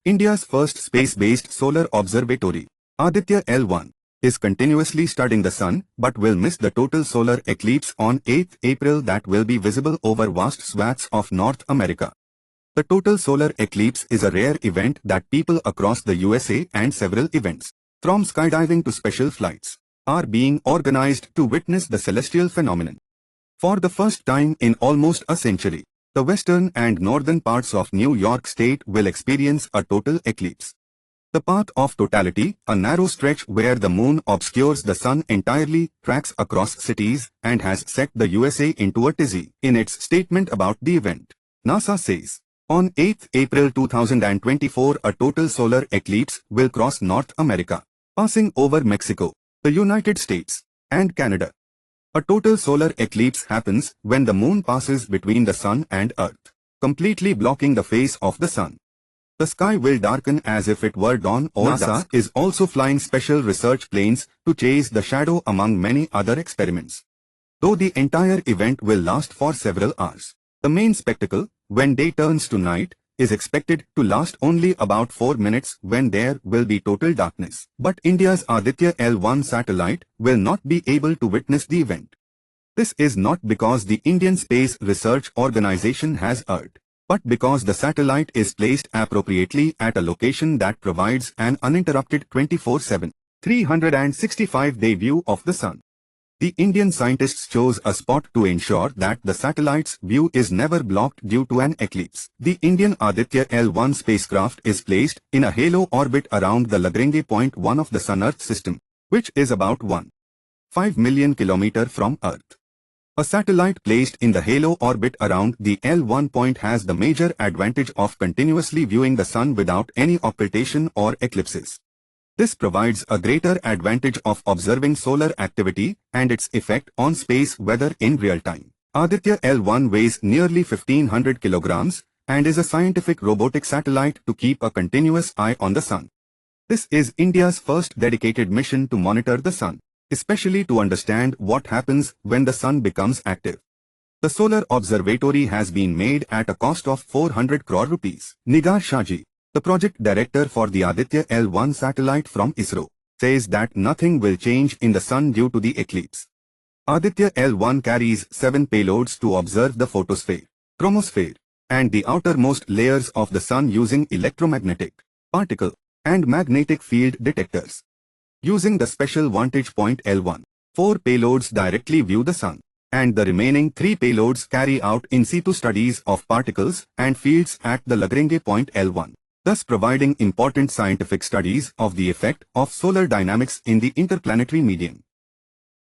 India's first space-based solar observatory, Aditya-L1, is continuously studying the sun but will miss the total solar eclipse on 8th April that will be visible over vast swaths of North America. The total solar eclipse is a rare event that people across the USA and several events, from skydiving to special flights, are being organized to witness the celestial phenomenon. For the first time in almost a century, the western and northern parts of New York State will experience a total eclipse. The path of totality, a narrow stretch where the moon obscures the sun entirely, tracks across cities and has set the USA into a tizzy. In its statement about the event, NASA says, on 8th April 2024 a total solar eclipse will cross North America, passing over Mexico, the United States, and Canada. A total solar eclipse happens when the moon passes between the sun and earth, completely blocking the face of the sun. The sky will darken as if it were dawn or dusk. NASA is also flying special research planes to chase the shadow among many other experiments. Though the entire event will last for several hours, the main spectacle, when day turns to night, is expected to last only about 4 minutes when there will be total darkness. But India's Aditya-L1 satellite will not be able to witness the event. This is not because the Indian Space Research Organization has erred, but because the satellite is placed appropriately at a location that provides an uninterrupted 24/7, 365-day view of the sun. The Indian scientists chose a spot to ensure that the satellite's view is never blocked due to an eclipse. The Indian Aditya-L1 spacecraft is placed in a halo orbit around the Lagrange point 1 of the Sun-Earth system, which is about 1.5 million km from Earth. A satellite placed in the halo orbit around the L1 point has the major advantage of continuously viewing the sun without any occultation or eclipses. This provides a greater advantage of observing solar activity and its effect on space weather in real time. Aditya-L1 weighs nearly 1500 kilograms and is a scientific robotic satellite to keep a continuous eye on the sun. This is India's first dedicated mission to monitor the sun, especially to understand what happens when the sun becomes active. The solar observatory has been made at a cost of 400 crore rupees. Nigar Shahji, the project director for the Aditya-L1 satellite from ISRO, says that nothing will change in the sun due to the eclipse. Aditya-L1 carries 7 payloads to observe the photosphere, chromosphere, and the outermost layers of the sun using electromagnetic, particle, and magnetic field detectors. Using the special vantage point L1, 4 payloads directly view the sun, and the remaining 3 payloads carry out in situ studies of particles and fields at the Lagrange point L1, thus providing important scientific studies of the effect of solar dynamics in the interplanetary medium.